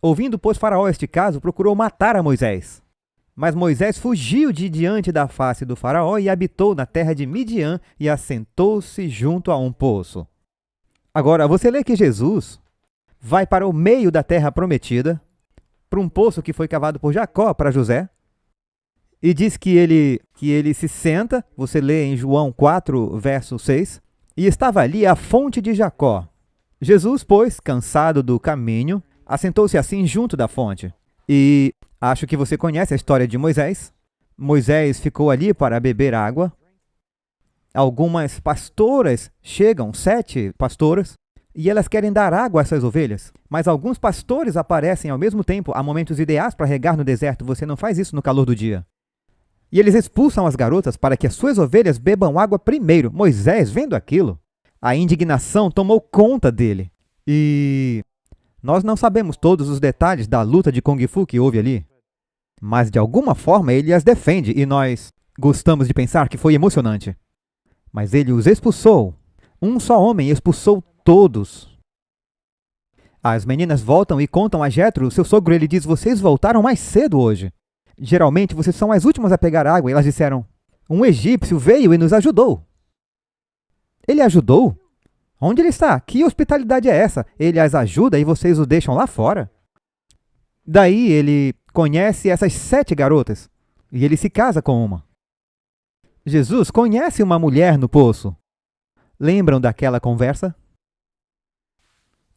Ouvindo, pois, Faraó este caso, procurou matar a Moisés. Mas Moisés fugiu de diante da face do Faraó e habitou na terra de Midian e assentou-se junto a um poço. Agora, você lê que Jesus vai para o meio da terra prometida, para um poço que foi cavado por Jacó para José, e diz que ele se senta, você lê em João 4, verso 6, e estava ali a fonte de Jacó. Jesus, pois, cansado do caminho, assentou-se assim junto da fonte. E acho que você conhece a história de Moisés. Moisés ficou ali para beber água. Algumas pastoras chegam, 7 pastoras, e elas querem dar água a essas ovelhas. Mas alguns pastores aparecem ao mesmo tempo. Há momentos ideais para regar no deserto. Você não faz isso no calor do dia. E eles expulsam as garotas para que as suas ovelhas bebam água primeiro. Moisés, vendo aquilo, a indignação tomou conta dele. E nós não sabemos todos os detalhes da luta de Kung Fu que houve ali. Mas de alguma forma ele as defende e nós gostamos de pensar que foi emocionante. Mas ele os expulsou. Um só homem expulsou todos. As meninas voltam e contam a Jetro, seu sogro. Ele diz: vocês voltaram mais cedo hoje. Geralmente vocês são as últimas a pegar água. E elas disseram: um egípcio veio e nos ajudou. Ele ajudou? Onde ele está? Que hospitalidade é essa? Ele as ajuda e vocês o deixam lá fora? Daí ele conhece essas 7 garotas e ele se casa com uma. Jesus conhece uma mulher no poço. Lembram daquela conversa?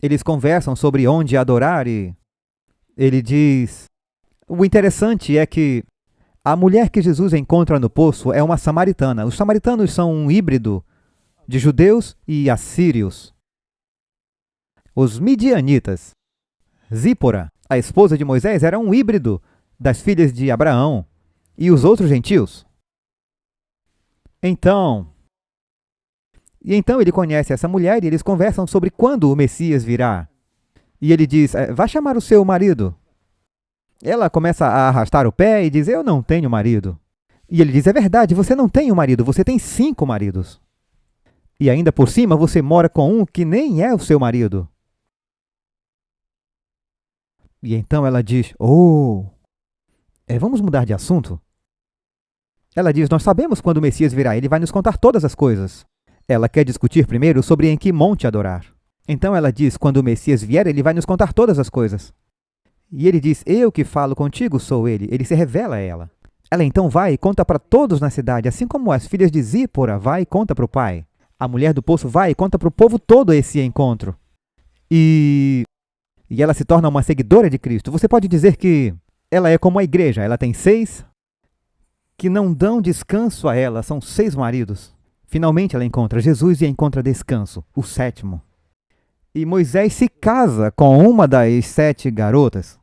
Eles conversam sobre onde adorar e ele diz... O interessante é que a mulher que Jesus encontra no poço é uma samaritana. Os samaritanos são um híbrido de judeus e assírios. Os midianitas. Zípora, a esposa de Moisés, era um híbrido das filhas de Abraão e os outros gentios. Então ele conhece essa mulher e eles conversam sobre quando o Messias virá. E ele diz: vá chamar o seu marido. Ela começa a arrastar o pé e diz: eu não tenho marido. E ele diz: é verdade, você não tem um marido, você tem 5 maridos. E ainda por cima você mora com um que nem é o seu marido. E então ela diz: vamos mudar de assunto? Ela diz: nós sabemos quando o Messias virá, ele vai nos contar todas as coisas. Ela quer discutir primeiro sobre em que monte adorar. Então ela diz: quando o Messias vier, ele vai nos contar todas as coisas. E ele diz: eu que falo contigo sou ele. Ele se revela a ela. Ela então vai e conta para todos na cidade, assim como as filhas de Zípora vai e conta para o pai. A mulher do poço vai e conta para o povo todo esse encontro. E ela se torna uma seguidora de Cristo. Você pode dizer que ela é como a igreja. Ela tem 6 que não dão descanso a ela. São 6 maridos. Finalmente ela encontra Jesus e encontra descanso, o 7º. E Moisés se casa com uma das 7 garotas.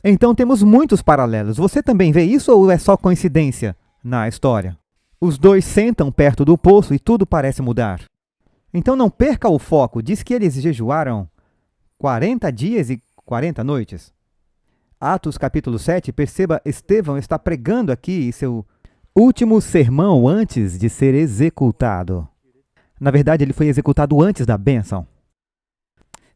Então temos muitos paralelos. Você também vê isso ou é só coincidência na história? Os dois sentam perto do poço e tudo parece mudar. Então não perca o foco. Diz que eles jejuaram 40 dias e 40 noites. Atos capítulo 7, perceba, Estevão está pregando aqui seu último sermão antes de ser executado. Na verdade, ele foi executado antes da bênção.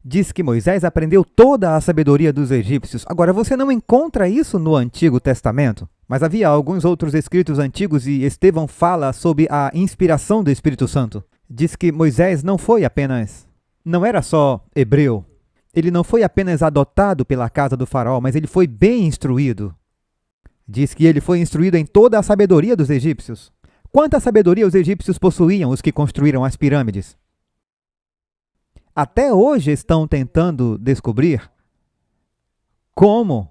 diz que Moisés aprendeu toda a sabedoria dos egípcios. Agora, você não encontra isso no Antigo Testamento, mas havia alguns outros escritos antigos e Estevão fala sobre a inspiração do Espírito Santo. Diz que Moisés não era só hebreu. Ele não foi apenas adotado pela casa do faraó, mas ele foi bem instruído. Diz que ele foi instruído em toda a sabedoria dos egípcios. Quanta sabedoria os egípcios possuíam, os que construíram as pirâmides? Até hoje estão tentando descobrir como.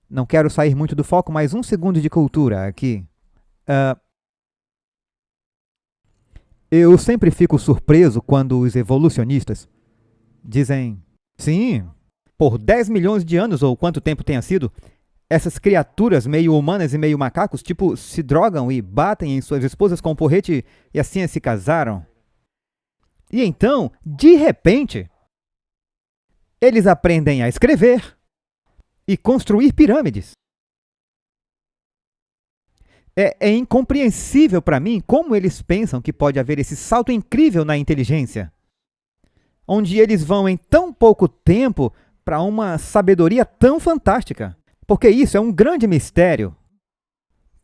Não quero sair muito do foco, mas um segundo de cultura aqui. Eu sempre fico surpreso quando os evolucionistas dizem, sim, por 10 milhões de anos, ou quanto tempo tenha sido, essas criaturas meio humanas e meio macacos, se drogam e batem em suas esposas com um porrete e assim se casaram. E então, de repente, eles aprendem a escrever e construir pirâmides. É incompreensível para mim como eles pensam que pode haver esse salto incrível na inteligência, onde eles vão em tão pouco tempo para uma sabedoria tão fantástica. Porque isso é um grande mistério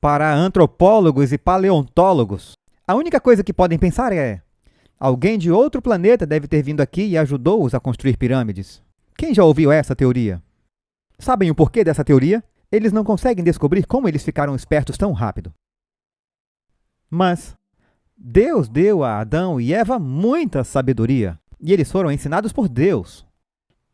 para antropólogos e paleontólogos. A única coisa que podem pensar é: alguém de outro planeta deve ter vindo aqui e ajudou-os a construir pirâmides. Quem já ouviu essa teoria? Sabem o porquê dessa teoria? Eles não conseguem descobrir como eles ficaram espertos tão rápido. Mas Deus deu a Adão e Eva muita sabedoria, e eles foram ensinados por Deus.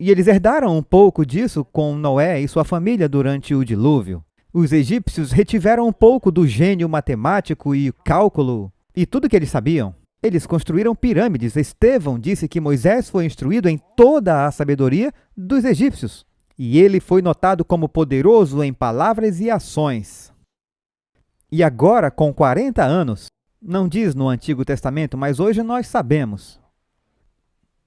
E eles herdaram um pouco disso com Noé e sua família durante o dilúvio. Os egípcios retiveram um pouco do gênio matemático e cálculo e tudo que eles sabiam. Eles construíram pirâmides. Estevão disse que Moisés foi instruído em toda a sabedoria dos egípcios. E ele foi notado como poderoso em palavras e ações. E agora, com 40 anos, não diz no Antigo Testamento, mas hoje nós sabemos.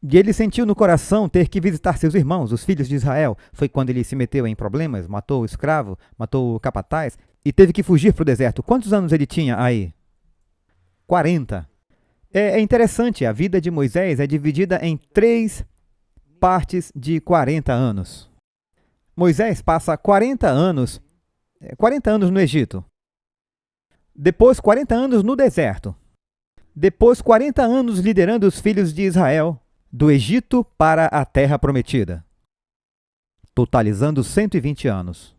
E ele sentiu no coração ter que visitar seus irmãos, os filhos de Israel. Foi quando ele se meteu em problemas, matou o escravo, matou o capataz e teve que fugir para o deserto. Quantos anos ele tinha aí? 40. É interessante, a vida de Moisés é dividida em 3 partes de 40 anos. Moisés passa 40 anos no Egito. Depois 40 anos no deserto. Depois 40 anos liderando os filhos de Israel do Egito para a Terra Prometida, totalizando 120 anos.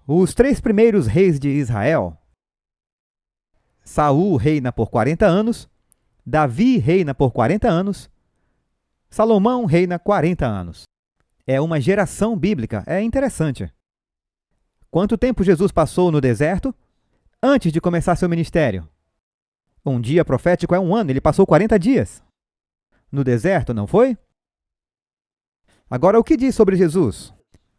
Os 3 primeiros reis de Israel, Saul reina por 40 anos, Davi reina por 40 anos, Salomão reina 40 anos. É uma geração bíblica, é interessante. Quanto tempo Jesus passou no deserto antes de começar seu ministério? Um dia profético é 1 ano, ele passou 40 dias. No deserto, não foi? Agora, o que diz sobre Jesus?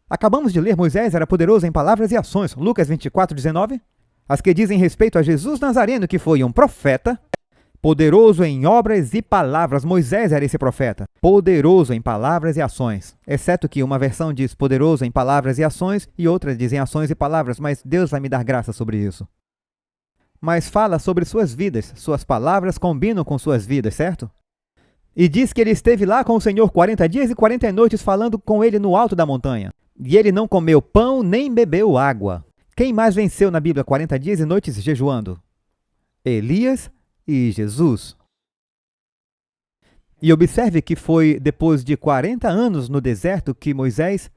Acabamos de ler, Moisés era poderoso em palavras e ações. Lucas 24:19. As que dizem respeito a Jesus Nazareno, que foi um profeta, poderoso em obras e palavras. Moisés era esse profeta, poderoso em palavras e ações. Exceto que uma versão diz poderoso em palavras e ações e outra dizem ações e palavras, mas Deus vai me dar graça sobre isso. Mas fala sobre suas vidas, suas palavras combinam com suas vidas, certo? E diz que ele esteve lá com o Senhor 40 dias e 40 noites falando com ele no alto da montanha. E ele não comeu pão nem bebeu água. Quem mais venceu na Bíblia 40 dias e noites jejuando? Elias e Jesus. E observe que foi depois de 40 anos no deserto que Moisés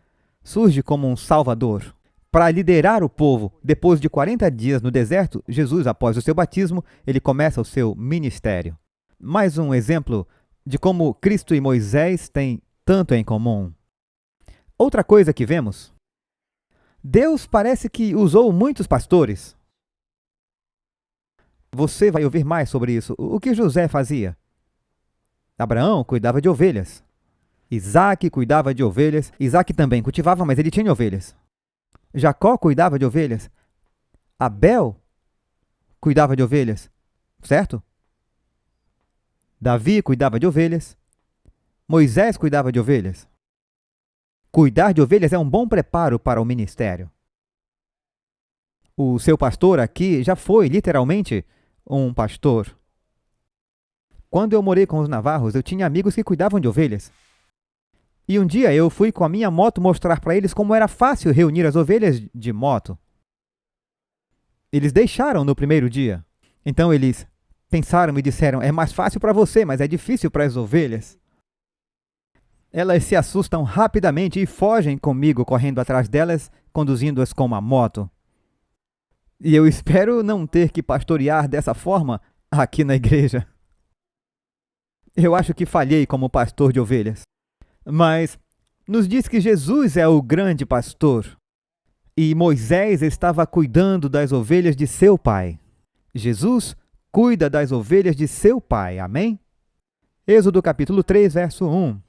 surge como um salvador. Para liderar o povo, depois de 40 dias no deserto, Jesus, após o seu batismo, ele começa o seu ministério. Mais um exemplo de como Cristo e Moisés têm tanto em comum. Outra coisa que vemos, Deus parece que usou muitos pastores. Você vai ouvir mais sobre isso. O que José fazia? Abraão cuidava de ovelhas. Isaac cuidava de ovelhas. Isaac também cultivava, mas ele tinha ovelhas. Jacó cuidava de ovelhas. Abel cuidava de ovelhas, certo? Davi cuidava de ovelhas. Moisés cuidava de ovelhas. Cuidar de ovelhas é um bom preparo para o ministério. O seu pastor aqui já foi, literalmente, um pastor. Quando eu morei com os navarros, eu tinha amigos que cuidavam de ovelhas. E um dia eu fui com a minha moto mostrar para eles como era fácil reunir as ovelhas de moto. Eles deixaram no primeiro dia. Então eles pensaram e disseram: é mais fácil para você, mas é difícil para as ovelhas. Elas se assustam rapidamente e fogem comigo, correndo atrás delas, conduzindo-as com uma moto. E eu espero não ter que pastorear dessa forma aqui na igreja. Eu acho que falhei como pastor de ovelhas. Mas nos diz que Jesus é o grande pastor. E Moisés estava cuidando das ovelhas de seu pai. Jesus cuida das ovelhas de seu pai. Amém? Êxodo capítulo 3, verso 1.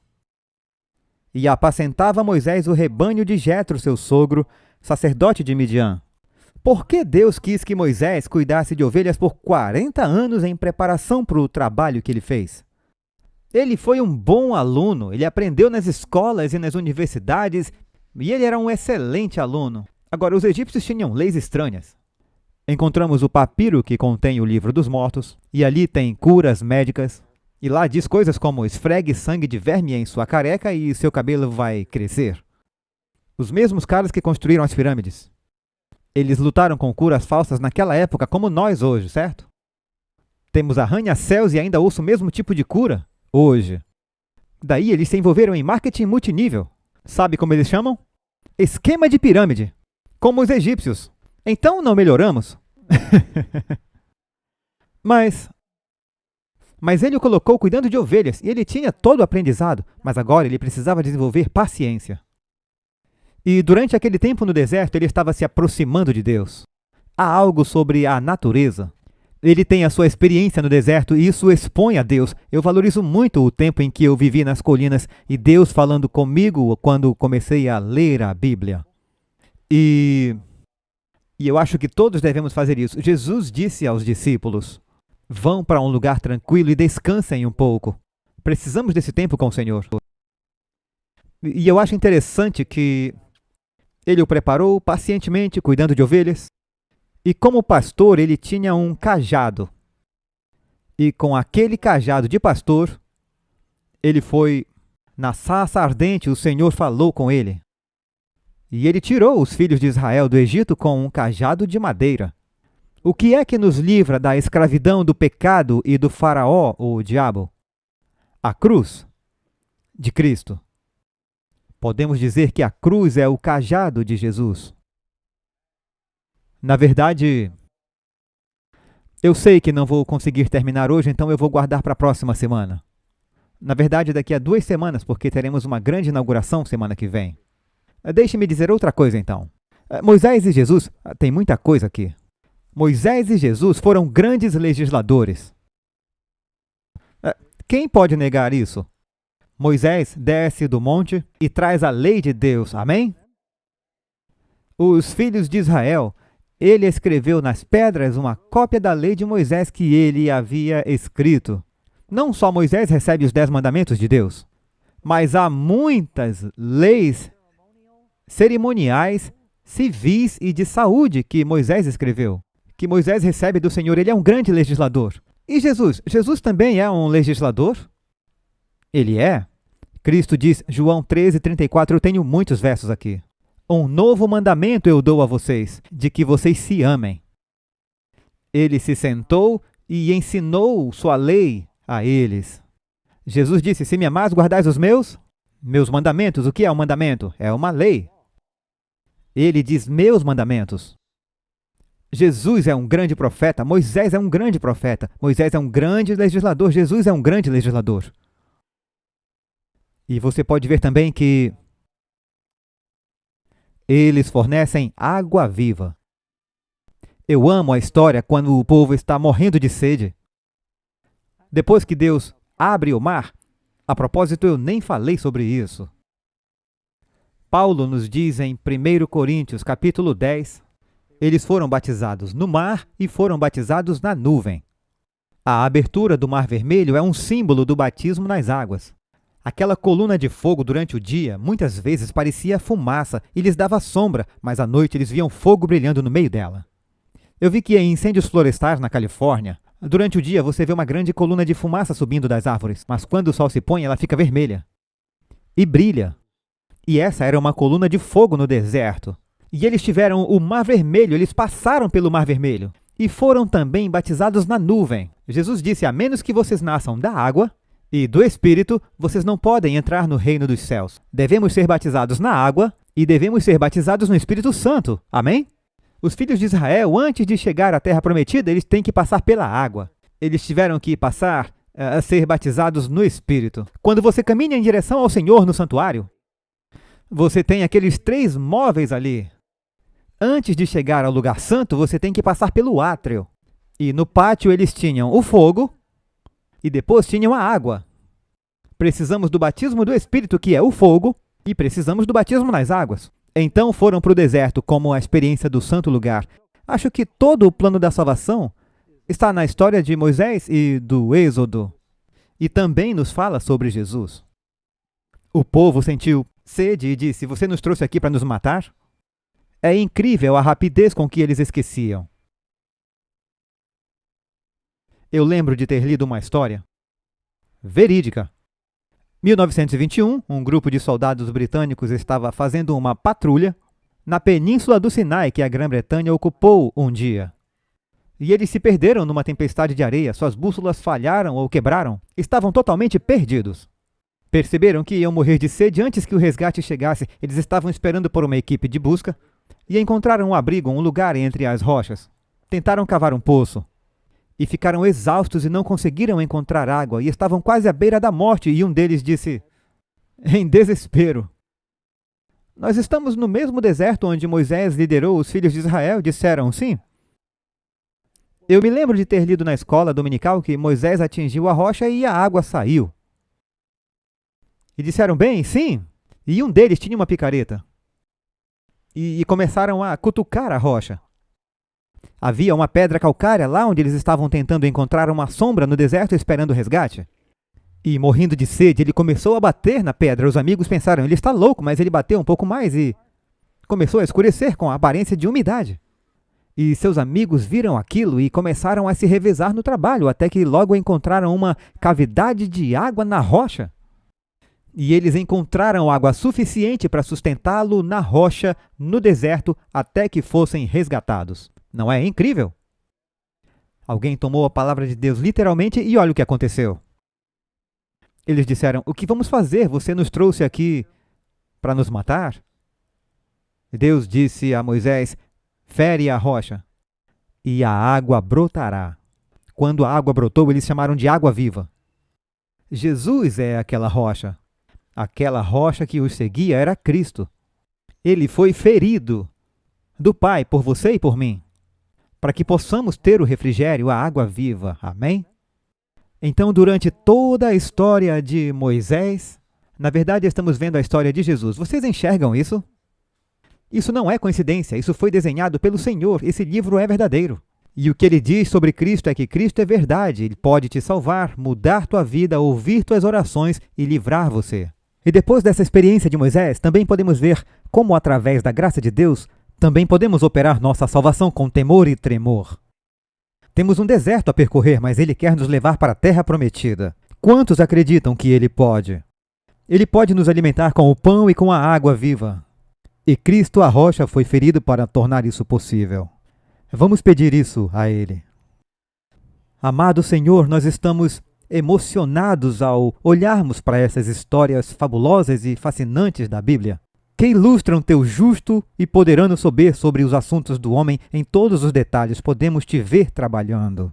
E apacentava Moisés o rebanho de Jetro, seu sogro, sacerdote de Midian. Por que Deus quis que Moisés cuidasse de ovelhas por 40 anos em preparação para o trabalho que ele fez? Ele foi um bom aluno, ele aprendeu nas escolas e nas universidades, e ele era um excelente aluno. Agora, os egípcios tinham leis estranhas. Encontramos o papiro que contém o livro dos mortos, e ali tem curas médicas. E lá diz coisas como: esfregue sangue de verme em sua careca e seu cabelo vai crescer. Os mesmos caras que construíram as pirâmides. Eles lutaram com curas falsas naquela época, como nós hoje, certo? Temos arranha-céus e ainda ouço o mesmo tipo de cura hoje. Daí eles se envolveram em marketing multinível. Sabe como eles chamam? Esquema de pirâmide. Como os egípcios. Então não melhoramos? Mas ele o colocou cuidando de ovelhas e ele tinha todo o aprendizado, mas agora ele precisava desenvolver paciência. E durante aquele tempo no deserto, ele estava se aproximando de Deus. Há algo sobre a natureza. Ele tem a sua experiência no deserto e isso expõe a Deus. Eu valorizo muito o tempo em que eu vivi nas colinas e Deus falando comigo quando comecei a ler a Bíblia. E eu acho que todos devemos fazer isso. Jesus disse aos discípulos: vão para um lugar tranquilo e descansem um pouco. Precisamos desse tempo com o Senhor. E eu acho interessante que ele o preparou pacientemente, cuidando de ovelhas. E como pastor, ele tinha um cajado. E com aquele cajado de pastor, ele foi na sarça ardente, o Senhor falou com ele. E ele tirou os filhos de Israel do Egito com um cajado de madeira. O que é que nos livra da escravidão, do pecado e do faraó, o diabo? A cruz de Cristo. Podemos dizer que a cruz é o cajado de Jesus. Na verdade, eu sei que não vou conseguir terminar hoje, então eu vou guardar para a próxima semana. Na verdade, daqui a 2 semanas, porque teremos uma grande inauguração semana que vem. Deixe-me dizer outra coisa, então. Moisés e Jesus, tem muita coisa aqui. Moisés e Jesus foram grandes legisladores. Quem pode negar isso? Moisés desce do monte e traz a lei de Deus, amém? Os filhos de Israel, ele escreveu nas pedras uma cópia da lei de Moisés que ele havia escrito. Não só Moisés recebe os 10 mandamentos de Deus, mas há muitas leis cerimoniais, civis e de saúde que Moisés escreveu, que Moisés recebe do Senhor. Ele é um grande legislador. E Jesus? Jesus também é um legislador? Ele é. Cristo diz, João 13:34, eu tenho muitos versos aqui. Um novo mandamento eu dou a vocês, de que vocês se amem. Ele se sentou e ensinou sua lei a eles. Jesus disse, se me amais, guardais os meus mandamentos. O que é um mandamento? É uma lei. Ele diz, meus mandamentos. Jesus é um grande profeta, Moisés é um grande profeta, Moisés é um grande legislador, Jesus é um grande legislador. E você pode ver também que eles fornecem água viva. Eu amo a história quando o povo está morrendo de sede. Depois que Deus abre o mar, a propósito, eu nem falei sobre isso. Paulo nos diz em 1 Coríntios, capítulo 10, eles foram batizados no mar e foram batizados na nuvem. A abertura do Mar Vermelho é um símbolo do batismo nas águas. Aquela coluna de fogo durante o dia muitas vezes parecia fumaça e lhes dava sombra, mas à noite eles viam fogo brilhando no meio dela. Eu vi que em incêndios florestais na Califórnia, Durante o dia você vê uma grande coluna de fumaça subindo das árvores, mas quando o sol se põe ela fica vermelha e brilha. E essa era uma coluna de fogo no deserto. E eles tiveram o Mar Vermelho, eles passaram pelo Mar Vermelho e foram também batizados na nuvem. Jesus disse: a menos que vocês nasçam da água e do Espírito, vocês não podem entrar no reino dos céus. Devemos ser batizados na água e devemos ser batizados no Espírito Santo. Amém? Os filhos de Israel, antes de chegar à terra prometida, eles têm que passar pela água. Eles tiveram que passar a ser batizados no Espírito. Quando você caminha em direção ao Senhor no santuário, você tem aqueles 3 móveis ali. Antes de chegar ao lugar santo, você tem que passar pelo átrio. E no pátio eles tinham o fogo e depois tinham a água. Precisamos do batismo do Espírito, que é o fogo, e precisamos do batismo nas águas. Então foram para o deserto como a experiência do santo lugar. Acho que todo o plano da salvação está na história de Moisés e do Êxodo. E também nos fala sobre Jesus. O povo sentiu sede e disse: você nos trouxe aqui para nos matar? É incrível a rapidez com que eles esqueciam. Eu lembro de ter lido uma história verídica. 1921, um grupo de soldados britânicos estava fazendo uma patrulha na península do Sinai que a Grã-Bretanha ocupou um dia. E eles se perderam numa tempestade de areia, suas bússolas falharam ou quebraram, estavam totalmente perdidos. Perceberam que iam morrer de sede antes que o resgate chegasse. Eles estavam esperando por uma equipe de busca e encontraram um abrigo, um lugar entre as rochas. Tentaram cavar um poço e ficaram exaustos e não conseguiram encontrar água e estavam quase à beira da morte. E um deles disse, em desespero: nós estamos no mesmo deserto onde Moisés liderou os filhos de Israel. Disseram: sim. Eu me lembro de ter lido na escola dominical que Moisés atingiu a rocha e a água saiu. E disseram: bem, sim. E um deles tinha uma picareta. E começaram a cutucar a rocha. Havia uma pedra calcária lá onde eles estavam tentando encontrar uma sombra no deserto esperando o resgate. E morrendo de sede, ele começou a bater na pedra. Os amigos pensaram: ele está louco, mas ele bateu um pouco mais e começou a escurecer com a aparência de umidade. E seus amigos viram aquilo e começaram a se revezar no trabalho, até que logo encontraram uma cavidade de água na rocha. E eles encontraram água suficiente para sustentá-lo na rocha, no deserto, até que fossem resgatados. Não é incrível? Alguém tomou a palavra de Deus literalmente e olha o que aconteceu. Eles disseram: o que vamos fazer? Você nos trouxe aqui para nos matar? E Deus disse a Moisés: fere a rocha e a água brotará. Quando a água brotou, eles chamaram de água viva. Jesus é aquela rocha. Aquela rocha que os seguia era Cristo. Ele foi ferido do Pai por você e por mim, para que possamos ter o refrigério, a água viva. Amém? Então, durante toda a história de Moisés, na verdade estamos vendo a história de Jesus. Vocês enxergam isso? Isso não é coincidência, isso foi desenhado pelo Senhor. Esse livro é verdadeiro. E o que ele diz sobre Cristo é que Cristo é verdade. Ele pode te salvar, mudar tua vida, ouvir tuas orações e livrar você. E depois dessa experiência de Moisés, também podemos ver como, através da graça de Deus, também podemos operar nossa salvação com temor e tremor. Temos um deserto a percorrer, mas Ele quer nos levar para a terra prometida. Quantos acreditam que Ele pode? Ele pode nos alimentar com o pão e com a água viva. E Cristo, a rocha, foi ferido para tornar isso possível. Vamos pedir isso a Ele. Amado Senhor, nós estamos emocionados ao olharmos para essas histórias fabulosas e fascinantes da Bíblia, que ilustram teu justo e poderano saber sobre os assuntos do homem em todos os detalhes. Podemos te ver trabalhando.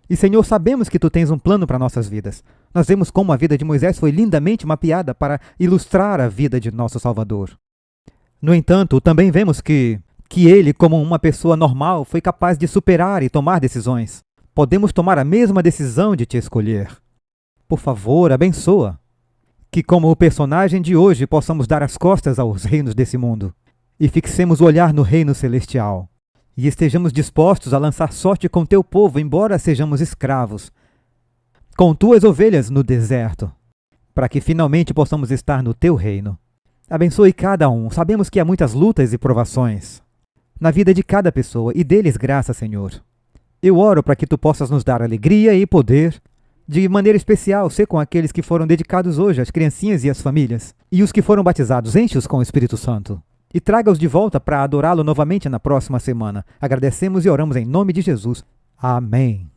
E, Senhor, sabemos que tu tens um plano para nossas vidas. Nós vemos como a vida de Moisés foi lindamente mapeada para ilustrar a vida de nosso Salvador. No entanto, também vemos que ele, como uma pessoa normal, foi capaz de superar e tomar decisões. Podemos tomar a mesma decisão de te escolher. Por favor, abençoa. Que, como o personagem de hoje, possamos dar as costas aos reinos desse mundo e fixemos o olhar no reino celestial. E estejamos dispostos a lançar sorte com teu povo, embora sejamos escravos, com tuas ovelhas no deserto, para que finalmente possamos estar no teu reino. Abençoe cada um. Sabemos que há muitas lutas e provações na vida de cada pessoa, e deles graça, Senhor. Eu oro para que tu possas nos dar alegria e poder, de maneira especial, ser com aqueles que foram dedicados hoje, as criancinhas e as famílias, e os que foram batizados, enche-os com o Espírito Santo. E traga-os de volta para adorá-lo novamente na próxima semana. Agradecemos e oramos em nome de Jesus. Amém.